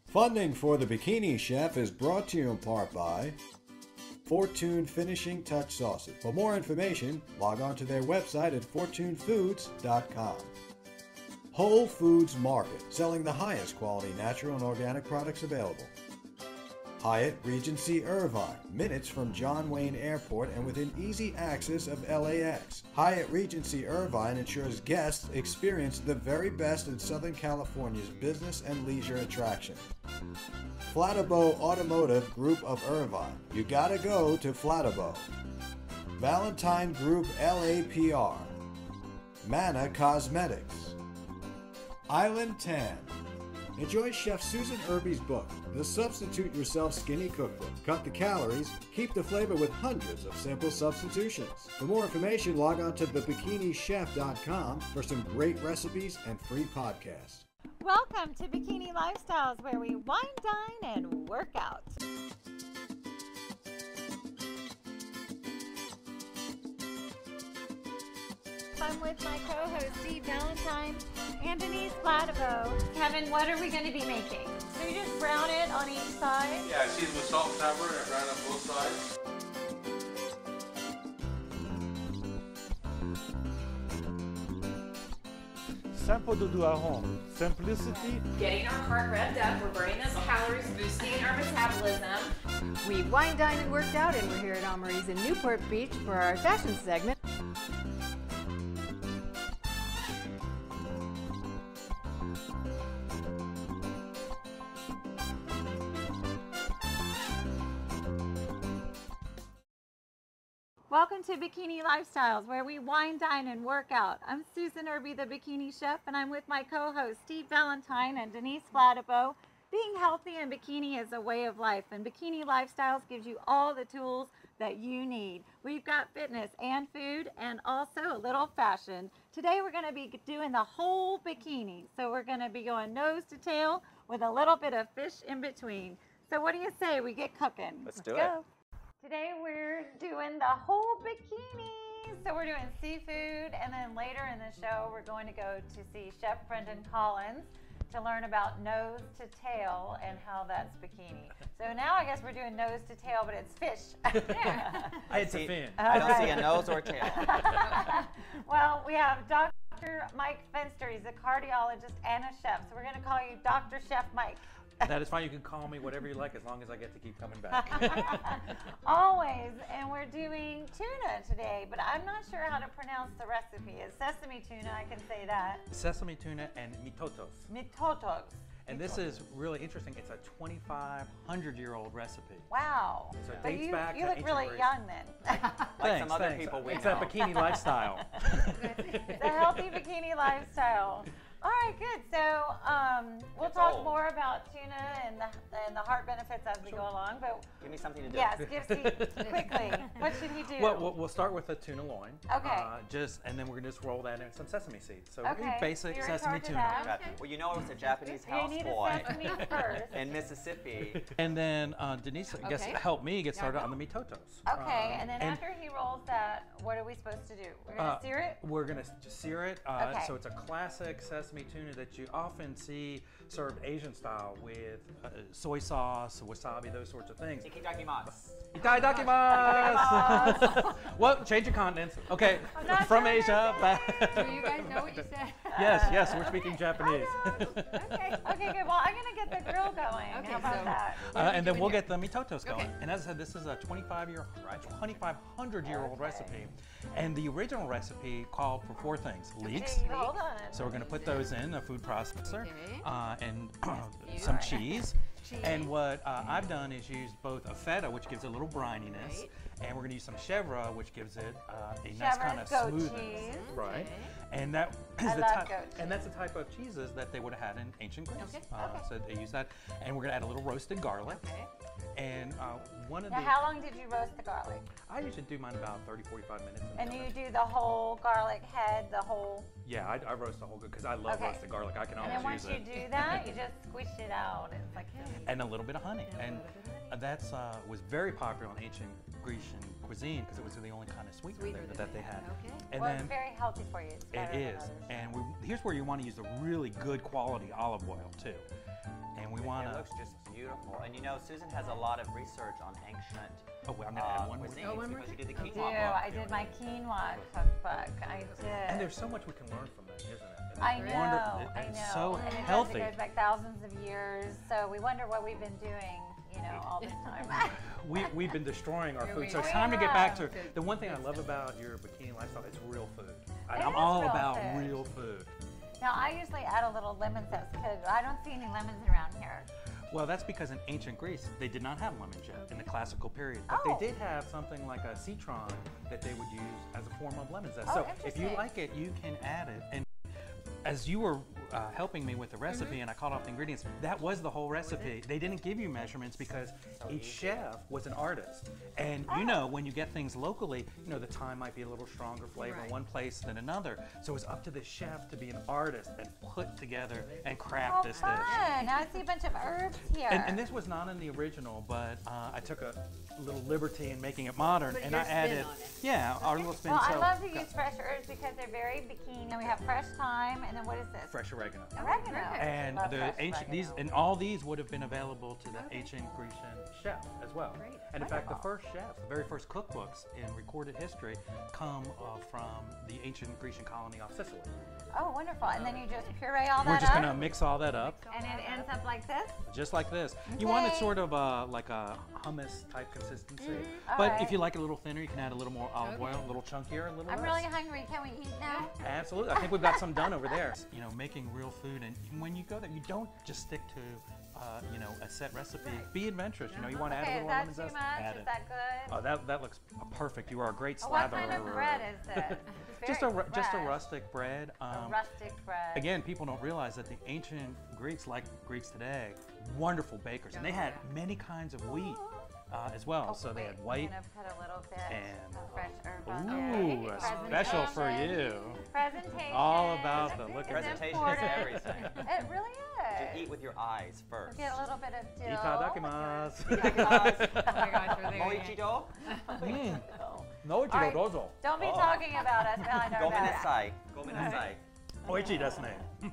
Funding for the Bikini Chef is brought to you in part by Fortune Finishing Touch Sauces. For more information, log on to their website at fortunefoods.com. Whole Foods Market, selling the highest quality natural and organic products available. Hyatt Regency Irvine, minutes from John Wayne Airport and within easy access of LAX. Hyatt Regency Irvine ensures guests experience the very best in Southern California's business and leisure attraction. Fladeboe Automotive Group of Irvine. You gotta go to Fladeboe. Valentine Group LAPR. Manna Cosmetics. Island Tan. Enjoy Chef Susan Irby's book, The Substitute Yourself Skinny Cookbook. Cut the calories, keep the flavor with hundreds of simple substitutions. For more information, log on to thebikinichef.com for some great recipes and free podcasts. Welcome to Bikini Lifestyles, where we wine, dine, and work out. I'm with my co-host Steve Valentine and Denise Fladeboe. Kevin, what are we going to be making? So you just brown it on each side? Yeah, I season with salt and pepper and brown on both sides. Simple to do at home. Simplicity. Getting our heart revved up, we're burning those calories, boosting our metabolism. We wine, dined, and worked out, and we're here at Amaree's in Newport Beach for our fashion segment. Welcome to Bikini Lifestyles, where we wine, dine, and work out. I'm Susan Irby, the Bikini Chef, and I'm with my co-hosts Steve Valentine and Denise Fladeboe. Being healthy in bikini is a way of life, and Bikini Lifestyles gives you all the tools that you need. We've got fitness and food and also a little fashion. Today we're going to be doing the whole bikini. So we're going to be going nose to tail with a little bit of fish in between. So what do you say we get cooking? Let's do it. Today we're doing the whole bikini. So we're doing seafood, and then later in the show we're going to go to see Chef Brendan Collins to learn about nose to tail and how that's bikini. So now I guess we're doing nose to tail, but it's fish. It's a fin. I don't see a nose or tail. Well, we have Dr. Mike Fenster. He's a cardiologist and a chef. So we're going to call you Dr. Chef Mike. That is fine. You can call me whatever you like as long as I get to keep coming back. Always. And we're doing tuna today, but I'm not sure how to pronounce the recipe. It's sesame tuna, I can say that. Sesame tuna and mitotos. Mitotos. And this is really interesting. It's a 2,500-year-old recipe. Wow. So it dates back to You look ancient really Greece. young then. Like some other people we It's know. that bikini lifestyle. It's a healthy bikini lifestyle. All right, good. So we'll It's talk old. more about tuna and the heart benefits as we go along. But Give me something to do. yes, give Steve quickly. What should he do? Well, we'll start with a tuna loin. Okay. And then we're gonna just roll that in some sesame seeds. So Okay, basic you're in sesame charge of tuna. that. Gotcha. Well, you know it was a Japanese you need a houseboy sesame first. in Mississippi. And then Denise, I guess, Okay. help me get started Yeah, I on the mitotos. Okay, and then after he rolls that, what are we supposed to do? We're gonna sear it. We're gonna just sear it. Okay. So it's a classic sesame tuna that you often see served Asian style with soy sauce, wasabi, those sorts of things. Ikidakimasu. Itadakimasu! Well, change your continents. Okay, not from sure Asia. Do you guys know what you said? Yes, we're speaking Japanese. Okay, good. Well, I'm gonna get the grill going. Okay, How about so- that? And then we'll get the mitotos going. Okay. And as I said, this is a 2,500-year-old recipe. And the original recipe called for 4 things. Leeks. Hold on. So we're going to put those in a food processor, Okay. and some cheese. And what I've done is use both a feta, which gives it a little brininess, Right. and we're going to use some chèvre, which gives it a nice kind of goat smoothness. cheese. Right. Okay. And that is I the love type, goat and that's the type of cheeses that they would have had in ancient Greece. Okay. So they use that, and we're going to add a little roasted garlic. Okay. And one of Now, the how long did you roast the garlic? I usually do mine about 30-45 minutes. And you do the whole garlic head, the whole Yeah, I roast the whole good because I love roasted garlic. I can And always then once use you do that, you just squish it out. It's like, and a little bit of honey. And that's was very popular in ancient Grecian cuisine because it was the only kind of sweetener that they had. Okay. And well, then it's very healthy for you. It's better than others. And here's where you want to use a really good quality olive oil too. And we want to. It looks just beautiful. And you know, Susan has a lot of research on ancient I'm going to add one more. cuisines because you did the I quinoa do. book. I did my quinoa cookbook. I did. And there's so much we can learn from that, isn't it? It's I know. wonderful. I It's know. so and it healthy. goes back thousands of years. So we wonder what we've been doing, you know, all this time. We've been destroying our food, so it's We time to get back to have. the one thing I love about your bikini lifestyle. It's real food. It I'm is all real about food. real food. Now I usually add a little lemon zest because I don't see any lemons around here. Well, that's because in ancient Greece, they did not have lemon zest in the classical period. But Oh. they did have something like a citron that they would use as a form of lemon zest. Oh, So if you interesting. like it, you can add it. And as you were helping me with the recipe and I called off the ingredients, that was the whole recipe. They didn't give you measurements because each chef was an artist. And you know, when you get things locally, you know, the thyme might be a little stronger flavor in one place than another. So it's up to the chef to be an artist and put together and craft this fun. dish. Now I see a bunch of herbs here. And this was not in the original, but I took a little liberty in making it modern, Put and your I spin added, on it. yeah, our little spin. Well, I so love to use fresh herbs because they're very bikini. And we have fresh thyme, and then what is this? fresh oregano. Oregano. And Love the fresh ancient oregano. and all these would have been available to the ancient Grecian chef as well. Great. And in fact, the first chefs, the very first cookbooks in recorded history, come from the ancient Grecian colony of Sicily. Oh, wonderful. And then you just puree all that We're just up. gonna mix all that up, And it ends up like this? just like this. You want it Okay. sort of like a hummus type consistency, All but right. if you like it a little thinner, you can add a little more olive oil, a little chunkier, a little I'm less. really hungry. Can we eat now? Absolutely. I think we've got some done over there. You know, making real food, and when you go there, you don't just stick to, you know, a set recipe. Be adventurous. You know, you want to add a Okay, little is lemon that too zest, much? add Is it. that good? Oh, that looks perfect. You are a great Oh, what slatherer. kind of bread is this? It's Just very just a fresh. rustic bread. A rustic bread. Again, people don't realize that the ancient Greeks, like Greeks today, wonderful bakers, and they had many kinds of wheat as well. Oh, so they wait, had white I'm gonna put a little bit and of fresh herb on ooh, there. a special for Presentation. you. Presentation. All about the look. Presentation is important. everything. It really is. You eat with your eyes first. Get a little bit of dill. Itadakimasu. Oh my gosh, we're there. Moichido? No, All right. Don't be talking about us behind our back. Gomenasai. Gomenasai. Oichi desu ne.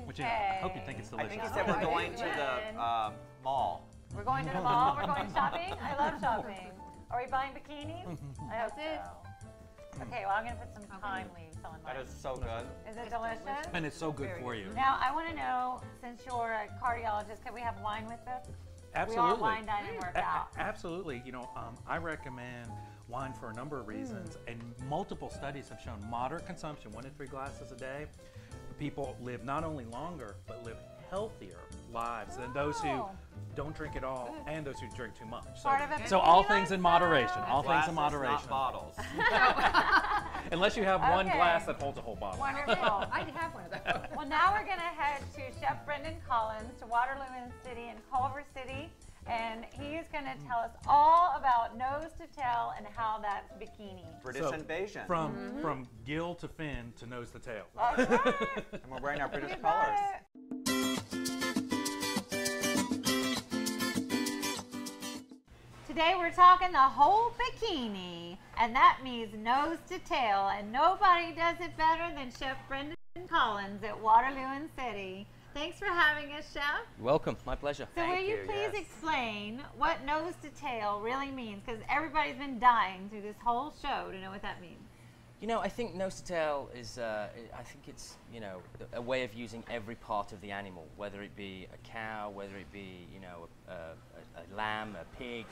Which is, I hope you think it's I delicious. think you said we're going to the mall. We're going to the mall. We're going shopping. I love shopping. Are we buying bikinis? I hope so. Okay, well, I'm going to put some thyme leaves on That mine. is so good. Is it delicious? And it's so good for you. Now, I want to know, since you're a cardiologist, can we have wine with this? Absolutely. We all wine, dine, and work out. Absolutely. You know, I recommend wine for a number of reasons, and multiple studies have shown moderate consumption, 1 to 3 glasses a day. People live not only longer, but live healthier lives than those who don't drink at all and those who drink too much. So, Part of a so all bikini things in lifestyle. moderation. All things Glasses, in not moderation. bottles. Unless you have one Okay. glass that holds a whole bottle. Wonderful. I have one of those. Well, now we're going to head to Chef Brendan Collins to Waterloo City in Culver City, and he is going to tell us all about nose to tail and how that's bikini. British So, invasion. From gill to fin to nose to tail. That's right. And we're wearing our British You got colors. it. Today we're talking the whole bikini, and that means nose to tail, and nobody does it better than Chef Brendan Collins at Waterloo City. Thanks for having us, Chef. Welcome, my pleasure. So will you please explain what nose to tail really means? Because everybody's been dying through this whole show to know what that means. You know, I think nose to tail is, I think it's, you know, a way of using every part of the animal, whether it be a cow, whether it be, you know, a lamb, a pig.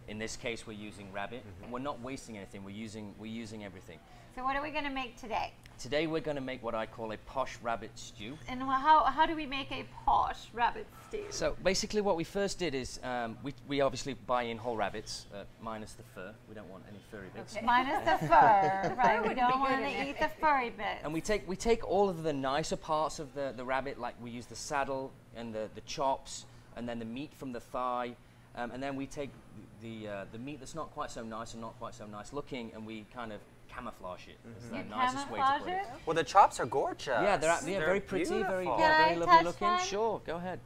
In this case, we're using rabbit. We're not wasting anything. We're using everything. So what are we going to make today? Today, we're going to make what I call a posh rabbit stew. And how do we make a posh rabbit stew? So basically, what we first did is we obviously buy in whole rabbits, minus the fur. We don't want any furry bits. Minus the fur, right? We don't want to eat the furry bits. And we take all of the nicer parts of the rabbit, like we use the saddle and the chops, and then the meat from the thigh, and then we take the meat that's not quite so nice and not quite so nice looking, and we kind of camouflage it. It's You the nicest way to camouflage put it. it? Well, the chops are gorgeous. Yeah, they're very pretty, beautiful. very, Can yeah, I very lovely touch looking. them? Sure, go ahead.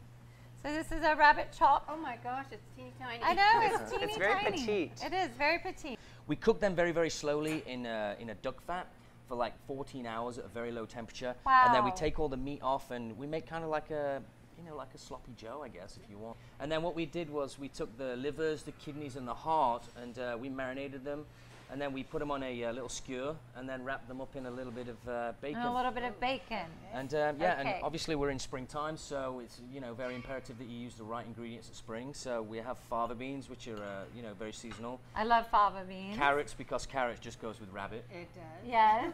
So this is a rabbit chop. Oh my gosh, it's teeny tiny. I know, it's teeny It's very tiny. petite. It is, very petite. We cook them very, very slowly in a duck fat for like 14 hours at a very low temperature. And then we Wow. take all the meat off and we make kind of like a, you know, like a sloppy Joe, I guess, if you want. And then what we did was we took the livers, the kidneys, and the heart, and we marinated them. And then we put them on a little skewer and then wrap them up in a little bit of bacon. And a little bit of bacon. And yeah, Okay. and obviously we're in springtime, so it's, you know, very imperative that you use the right ingredients at spring. So we have fava beans, which are you know, very seasonal. I love fava beans. Carrots, because carrots just goes with rabbit. It does. Yes.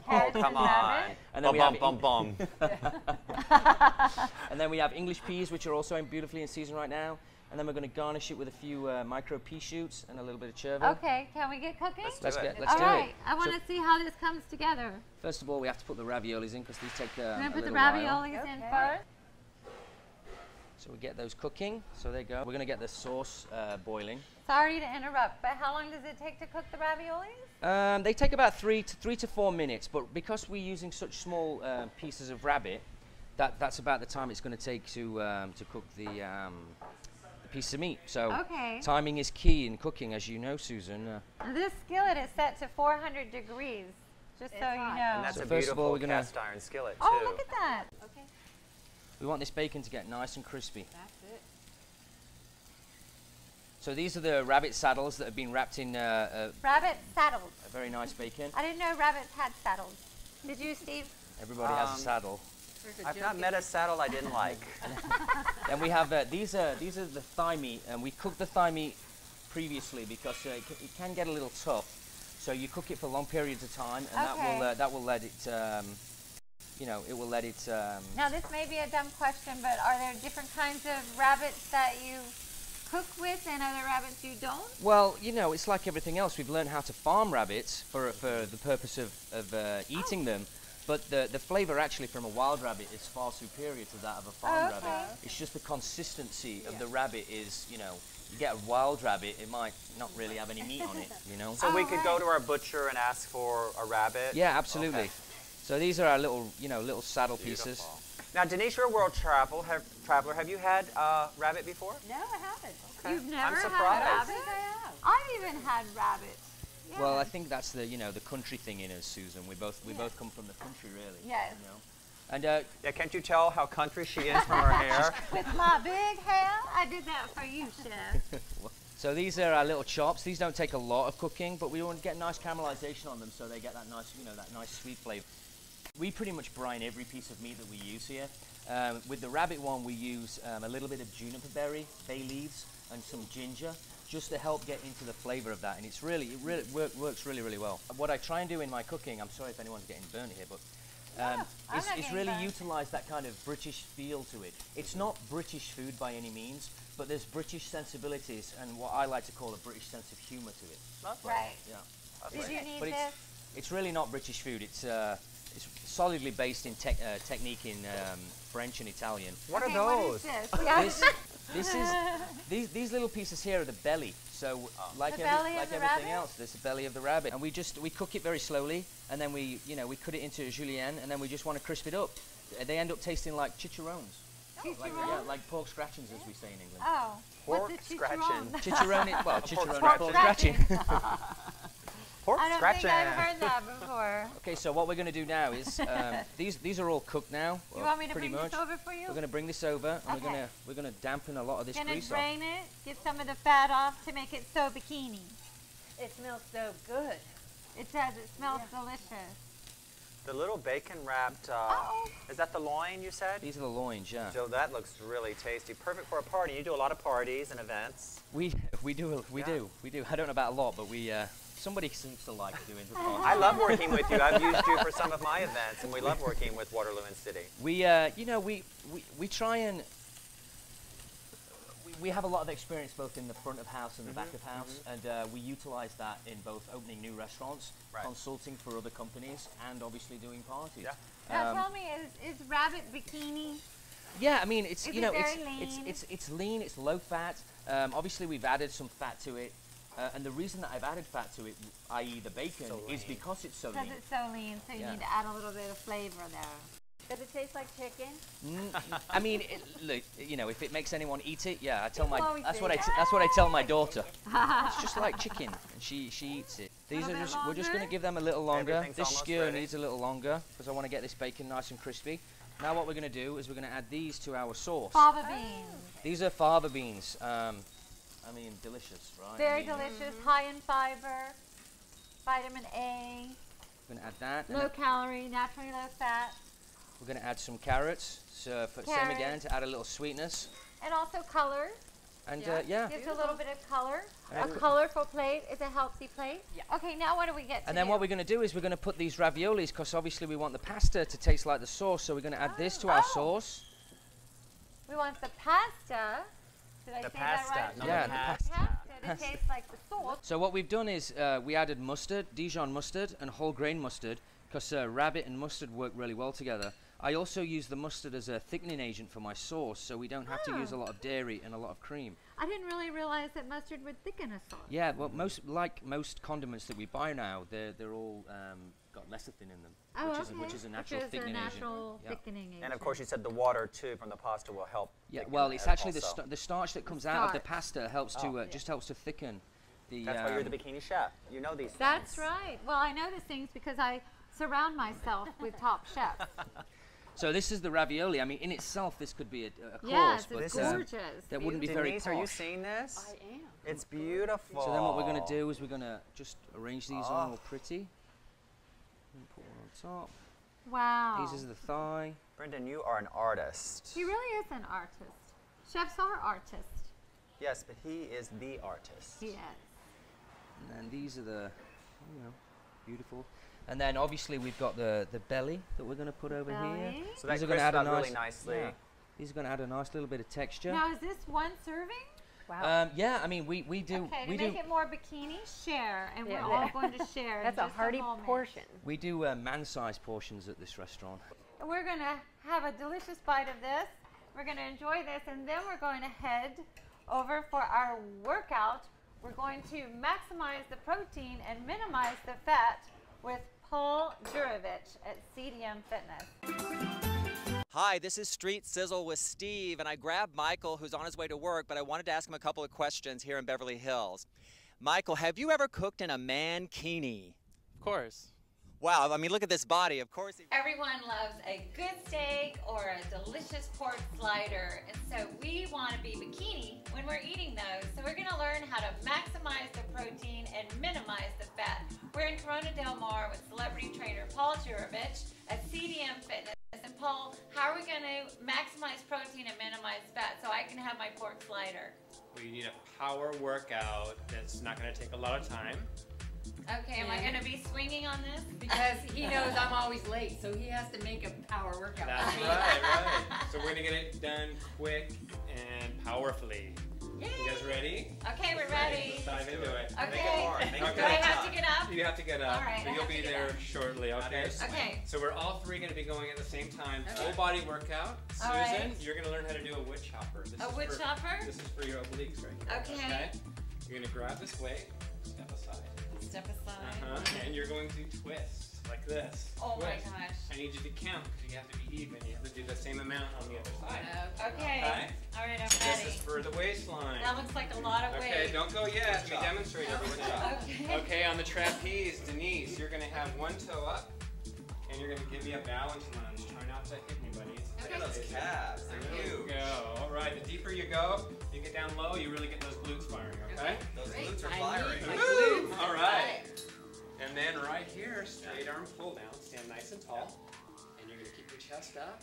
Carrots Come and on. rabbit. And then Bum, bum, bum. and then we have English peas, which are also beautifully in season right now. And then we're going to garnish it with a few micro pea shoots and a little bit of chervil. Okay, can we get cooking? Let's do it. Let's All do right, it. I want to see how this comes together. First of all, we have to put the raviolis in because these take I'm a going to put the little while. raviolis in first. So we get those cooking. So there you go. We're going to get the sauce boiling. Sorry to interrupt, but how long does it take to cook the raviolis? They take about 3 to 4 minutes, but because we're using such small pieces of rabbit, that's about the time it's going to take to cook the piece of meat. So Okay. timing is key in cooking, as you know, Susan. Now, this skillet is set to 400 degrees, just so you hot. know. And that's So a first of all, beautiful we're gonna- cast iron skillet, too. Oh, look at that. Okay, We want this bacon to get nice and crispy. that's it. So these are the rabbit saddles that have been wrapped in a Rabbit saddles. very nice bacon. I didn't know rabbits had saddles. Did you, Steve? Everybody has a saddle. There's a I've joke not in met a saddle I didn't like. Then we have these are the thigh meat, and we cooked the thigh meat previously because it can get a little tough. So you cook it for long periods of time, and Okay. that will let it, you know, it will let it. Now, this may be a dumb question, but are there different kinds of rabbits that you cook with and other rabbits you don't? Well, you know, it's like everything else. We've learned how to farm rabbits for the purpose of eating them. But the flavor actually from a wild rabbit is far superior to that of a farm Okay. rabbit. It's just the consistency of the rabbit is, you know, you get a wild rabbit, it might not really have any meat on it, you know? So we could go to our butcher and ask for a rabbit? Yeah, absolutely. Okay. So these are our little, you know, little saddle pieces. Beautiful. Now, Denice, you're a world traveler. Have you had rabbit before? No, I haven't. You've never I'm had surprised. I rabbit? think I have. I've even had rabbit. Yeah. Well, I think that's the, you know, the country thing in us, Susan. We both come from the country, really. Yes. You know? And Yeah, can't you tell how country she is from her hair? With my big hair, I did that for you, Chef. so these are our little chops. These don't take a lot of cooking, but we want to get nice caramelization on them so they get that nice, you know, that nice sweet flavor. We pretty much brine every piece of meat that we use here. With the rabbit one, we use a little bit of juniper berry, bay leaves, and some ginger, just to help get into the flavor of that. And it really works really, really well. What I try and do in my cooking, I'm sorry if anyone's getting burnt here, but I'm not is getting really burnt. utilize that kind of British feel to it. It's not British food by any means, but there's British sensibilities and what I like to call a British sense of humor to it. Right. Yeah. Did you need But this? it's really not British food. It's solidly based in technique in French and Italian. What Okay, are what those? is this? Yeah. This is these little pieces here are the belly. So like The belly of like the everything rabbit? else, there's the belly of the rabbit, and we cook it very slowly, and then we cut it into julienne, and then we just want to crisp it up. They end up tasting like chicharrones. Like, yeah, like pork scratchings, as we say in England. Oh, Pork what's a scratching. chicharron? Chicharrone, well, chicharone is scratching. pork scratching. Pork I don't scratching. think I've heard that before. Okay, so what we're going to do now is these are all cooked now. You want me to pretty bring much. this over for you? We're going to bring this over, and Okay. we're going to dampen a lot of this Gonna grease off. drain it, get some of the fat off to make it so bikini. It smells so good. It does. It smells delicious. The little bacon wrapped, Uh-oh. is that the loin you said? These are the loins, yeah. So that looks really tasty. Perfect for a party. You do a lot of parties and events. We do. I don't know about a lot, but somebody seems to like doing the party. I love working with you. I've used you for some of my events, and we love working with Waterloo and City. We try and we have a lot of experience both in the front of house and the back of house, and we utilize that in both opening new restaurants, Right. consulting for other companies, and obviously doing parties. Yeah. Now tell me, is rabbit bikini? Yeah, I mean, it's Is you it know, very it's lean? lean, it's low fat. Obviously, we've added some fat to it. And the reason that I've added fat to it, i.e. the bacon, is because it's so lean. Because it's so lean, so you need to add a little bit of flavor there. Does it taste like chicken? I mean, look, you know, if it makes anyone eat it, yeah, I tell my that's what I tell my daughter. It's just like chicken, and she eats it. These are just we're just going to give them a little longer. This skewer needs a little longer because I want to get this bacon nice and crispy. Now what we're going to do is we're going to add these to our sauce. Fava beans. These are fava beans. I mean, delicious, right? Very delicious, high in fiber, vitamin A. We're going to add that. Low calorie, naturally low fat. We're going to add some carrots, so same again, to add a little sweetness. And also color. And gives a little bit of color. A colorful plate is a healthy plate. Yeah. Okay, now what do we get to And then what we're going to do is we're going to put these raviolis, because obviously we want the pasta to taste like the sauce, so we're going to add this to our sauce. We want the pasta. Did I say that right? No, yeah, the pasta. To taste like the sauce. So what we've done is we added mustard, Dijon mustard, and whole grain mustard, because rabbit and mustard work really well together. I also use the mustard as a thickening agent for my sauce, so we don't have to use a lot of dairy and a lot of cream. I didn't really realize that mustard would thicken a sauce. Yeah, well, most condiments that we buy now, they're all got lecithin in them, which is a natural thickening agent. And of course, you said the water too from the pasta will help. Yeah, well, it's actually the starch that comes out of the pasta helps to just helps to thicken the. That's why you're the bikini chef. You know these things. That's right. Well, I know these things because I surround myself with top chefs. So this is the ravioli. I mean, in itself, this could be a course, yes, but it's gorgeous. That wouldn't be very posh. Are you seeing this? I am. It's beautiful. So then what we're going to do is we're going to just arrange these on all pretty. And put one on top. Wow. These is the thigh. Brendan, you are an artist. He really is an artist. Chefs are artists. Yes, but he is the artist. He is. And then these are the, beautiful. And then obviously we've got the belly that we're going to put over here. So that crisps up really nicely. Yeah, these are going to add a nice little bit of texture. Now is this one serving? Wow. Yeah, I mean we do. Okay, to make it more bikini, share, and we're all going to share. That's a hearty portion. We do man-sized portions at this restaurant. We're going to have a delicious bite of this. We're going to enjoy this, and then we're going to head over for our workout. We're going to maximize the protein and minimize the fat with Paul Jurevich at CDM Fitness. Hi, this is Street Sizzle with Steve, and I grabbed Michael, who's on his way to work, but I wanted to ask him a couple of questions here in Beverly Hills. Michael, have you ever cooked in a mankini? Of course. Wow, I mean, look at this body, of course. Everyone loves a good steak or a delicious pork slider, and so we want to be bikini when we're eating those. So we're going to learn how to maximize the protein and minimize the fat. We're in Corona Del Mar with celebrity trainer Paul Jurevich at CDM Fitness. And Paul, how are we going to maximize protein and minimize fat so I can have my pork slider? Well, you need a power workout that's not going to take a lot of time. Okay, am I going to be swinging on this? Because he knows I'm always late, so he has to make a power workout. That's right. So we're going to get it done quick and powerfully. Yay. You guys ready? Okay, we're ready. Let's dive into it. Okay. Make it hard. Make it Do I have to get up? You have to get up. All right, so you'll be there shortly, okay? Okay. So we're all three going to be going at the same time. Full body workout. All Susan, right. you're going to learn how to do a wood chopper. This A wood chopper? This is for your obliques right here. Okay. You're going to grab this weight, step aside. Step aside. And you're going to twist like this. Oh twist. my gosh. I need you to count because you have to be even. You have to do the same amount on the other side. Okay. All right, I'm so ready. This is for the waistline. That looks like a lot of weight. Okay, don't go yet. We demonstrate everything. Okay. Okay, on the trapeze, Denice, you're going to have one toe up, and you're going to give me a balance lunge. Try not to hit anybody. Look at those calves. They're huge. Go. All right, the deeper you go, you get down low, you really get those glutes firing, okay? Those glutes are firing. Woo! All right. And then right here, straight arm pull down, stand nice and tall. And you're going to keep your chest up.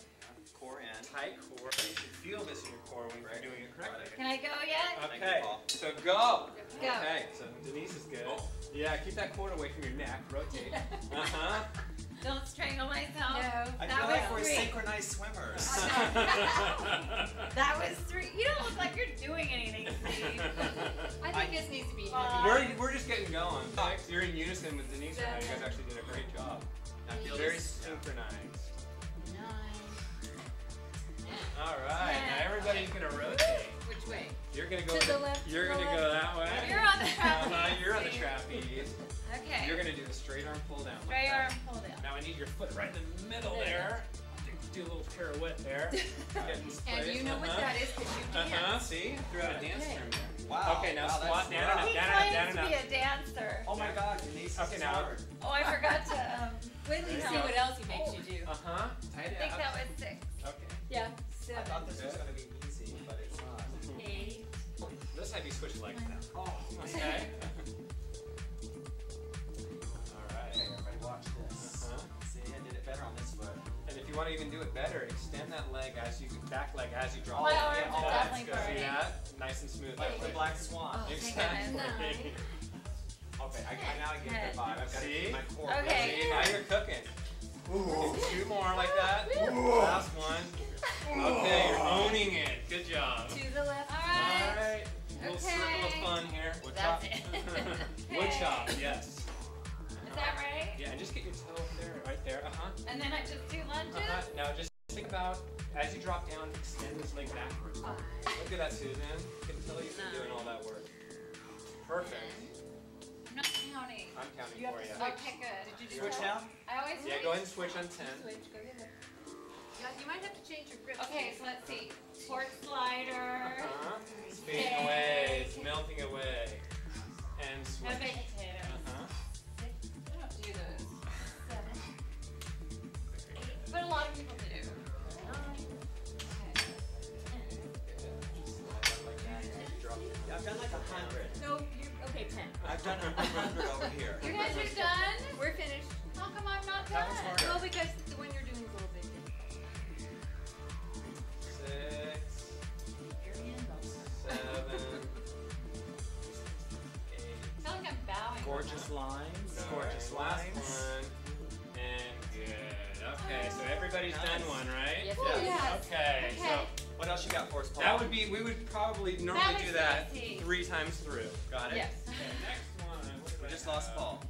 Core in. Tight core. You should feel this in your core when you're doing it correctly. Can I go yet? Okay, so go. Go. Okay, so Denice is good. Yeah, keep that cord away from your neck. Rotate. Don't strangle myself. No. I feel like we're synchronized swimmers. That was 3. You don't look like you're doing anything, Steve. I think this needs to be We're just getting going. You're in unison with Denice. You guys actually did a great job. I feel very synchronized. 9. All right, now everybody's gonna rotate. Which way? You're gonna go To the left, You're to the gonna go that way. You're on the trapeze. straight arm pull down. Straight like arm pull down. Now I need your foot right in the middle there. Do a little pirouette there. And you know what that is because you dance. See? Threw out a dance term there. Wow. Okay, now Wow, squat that's down and rough. up, He down and up, down claims and to up. be a dancer. Oh my God, Denise. Okay, now. Oh, I forgot to, Wait till you see what else he makes you do. Tight I it think up. that was 6. Okay. Yeah. I 7, thought this was going to be easy, but it's not. 8. Let's have you switch legs now. Oh, okay. Alright. Okay, everybody watch this. See, I did it better on this foot. And if you want to even do it better, extend that leg as you, back leg as you drop My it. arms Yeah, are that's definitely good. See burning. that? Nice and smooth. Like the black swan. Oh, Exactly. Okay, I now get the vibe. I've got to See? keep my core. Okay. See, now you're cooking. Ooh, 2 more like that. Last one. Okay, you're owning it. Good job. To the left. Alright. Little Okay. circle of fun here. Wood That's chop. it. Wood chop, yes. Is that right? Yeah, and just get your toe there, right there. And then I just do lunges? Now just think about, as you drop down, extend this leg backwards. Look at that, Susan. I can tell you've been doing all that work. Perfect. I'm not counting. I'm counting You have for to you. switch. Okay, good. Did you Switch now? I always Yeah, go ahead and switch on 10. Switch. Go get it. Yeah, you might have to change your grip. Okay, so let's see. Port slider. It's fading away. It's melting away. And No switch. baked potatoes. I don't do those. 7, 8. But a lot of people do. 9, 10. Yeah, I've done like 100. No, you're okay. 10. I've done 100 over here. You guys are done? We're finished. How come I'm not done? That one's harder. Well, because when you're doing is a little bit different. 6, Your hand goes. 7, 8. I feel like I'm bowing. Gorgeous lines. Gorgeous. Last one. And good. Okay, so everybody's done one, right? Yes, Oh, yes. Okay, so Okay. What else you got for us, Paul? that would be, we would probably normally was do that easy. 3 times through. Got it? Yes. Okay, next one. What did We I just lost have? Paul.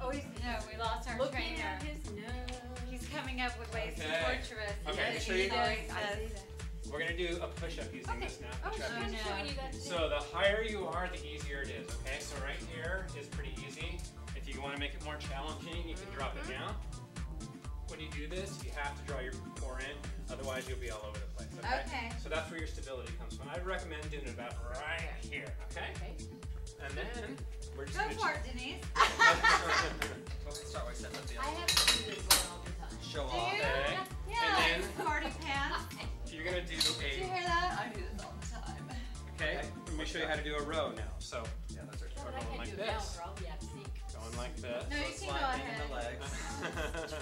Oh, no, we lost our Looking trainer. at his nose. He's coming up with ways to Okay. torture us. Okay, Yes, so he you- does. I see that. We're going to do a push-up using this now. Oh, Push-up. she's no. showing you that too. So the higher you are, the easier it is, okay? So right here is pretty easy. If you want to make it more challenging, you can drop it down. When you do this, you have to draw your core in, otherwise you'll be all over the place, okay? Okay. So that's where your stability comes from. I recommend doing it about right here, okay? And then we're just Go going for it, Denise. Go ahead and start by setting up the I other have to do this one all the time. Show Do off. you? Okay. Yeah, And then- party pants. You're going to do Did you a, hear that? I do this all the time. okay? Let me show you how to do a row now. So Yeah, those are But going I can't like do it now this. or I'll be out of sync. Going like this. No, you can go Slide in the ahead. legs.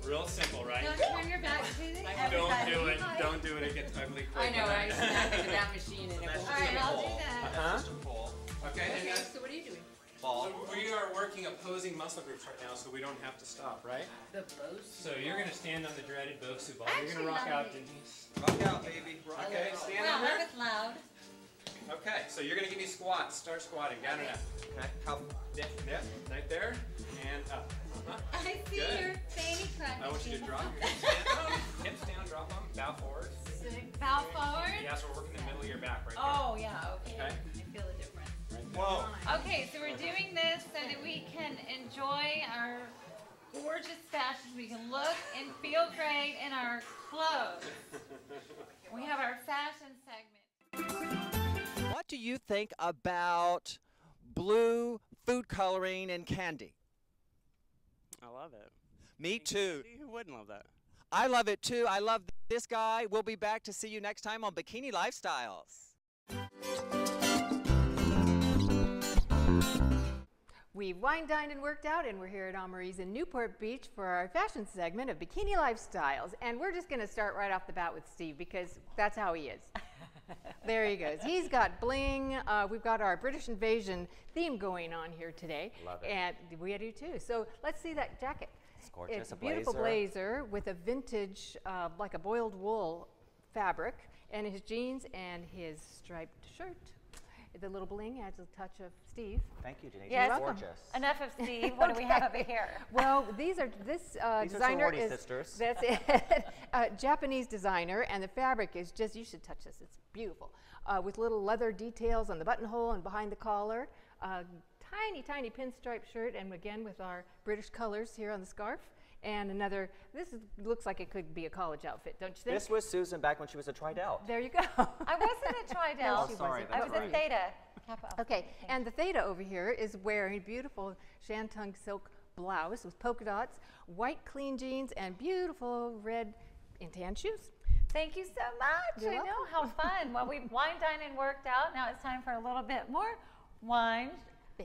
Real simple, right? Don't turn your back to the Don't everybody. do it. Don't do it. It gets ugly quick. I know, right? Snapping to that machine and So that's it just All right, a I'll pull. do that. That's just a pull. Okay, and Okay, that's, so what are you doing? Ball. so we are working opposing muscle groups right now, so we don't have to stop, right? The bows. So you're going to stand on the dreaded Bosu ball. You're going to rock Actually, out, not Denise. Rock out, baby. Rock Okay, out. stand Wow, on that there. was loud. Okay, so you're going to give me squats. Start squatting. Down and up. Okay. How? Yep, right there. And up. I see Good. your fanny crack. I want you to drop your hips down. Hips down, drop them. Bow forward. Bow forward. Yes, we're working the middle of your back right Oh, yeah, okay. Okay. I feel the difference. there. Right there. Whoa. Okay, so we're doing this so that we can enjoy our gorgeous fashion. We can look and feel great in our clothes. We have our fashion segment. What do you think about blue food coloring and candy? I love it. Me too. Who wouldn't love that? I love it too. I love this guy. We'll be back to see you next time on Bikini Lifestyles. We've wine, dined, and worked out, and we're here at Amaree's in Newport Beach for our fashion segment of Bikini Lifestyles. And we're just going to start right off the bat with Steve because that's how he is. There he goes. He's got bling. We've got our British invasion theme going on here today. Love it. And we do too. So let's see that jacket. It's gorgeous. It's a a beautiful blazer with a vintage, like a boiled wool fabric, and his jeans and his striped shirt. The little bling adds a touch of Steve. Thank you, Denise. Yes. It's gorgeous. Enough of Steve. What do we have over here? Well, these designer sorority is sisters. That's it. Japanese designer, and the fabric is just, you should touch this. It's beautiful, with little leather details on the buttonhole and behind the collar. a tiny, tiny pinstripe shirt, and again with our British colors here on the scarf. And another, looks like it could be a college outfit, don't you think? This was Susan back when she was a Tridel. There you go. I wasn't a Tridel. Oh, sorry, I was a Theta. Kappa. Okay, and the Theta over here is wearing beautiful shantung silk blouse with polka dots, white clean jeans, and beautiful red and tan shoes. Thank you so much. You're I know, how fun. Well, we've wine, dined, and worked out. Now it's time for a little bit more wine,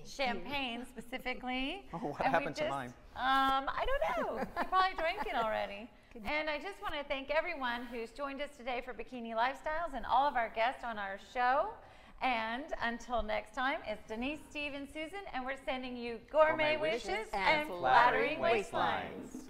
champagne specifically. Oh, what happened to mine? I don't know. You probably drank it already. And I just want to thank everyone who's joined us today for Bikini Lifestyles and all of our guests on our show. And until next time, it's Denise, Steve, and Susan, and we're sending you gourmet wishes and flattering waistlines.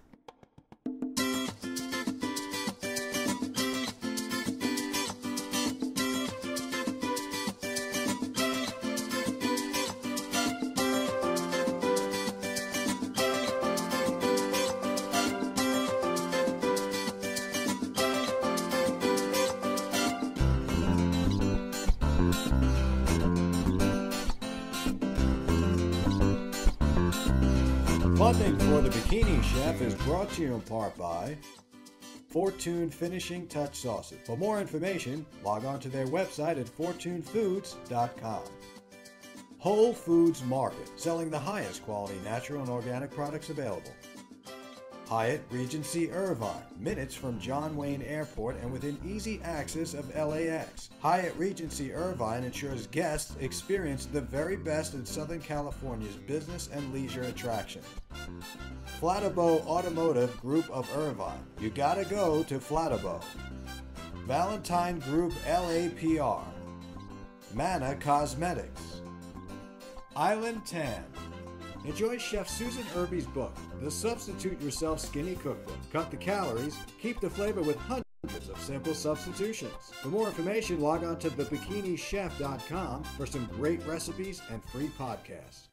Funding for the Bikini Chef is brought to you in part by Fortune Finishing Touch Sauces. For more information, log on to their website at fortunefoods.com. Whole Foods Market, selling the highest quality natural and organic products available. Hyatt Regency Irvine, minutes from John Wayne Airport and within easy access of LAX. Hyatt Regency Irvine ensures guests experience the very best in Southern California's business and leisure attractions. Fladeboe Automotive Group of Irvine. You gotta go to Fladeboe. Valentine Group LAPR. Manna Cosmetics. Island Tan. Enjoy Chef Susan Irby's book, The Substitute Yourself Skinny Cookbook. Cut the calories, keep the flavor with hundreds of simple substitutions. For more information, log on to thebikinichef.com for some great recipes and free podcasts.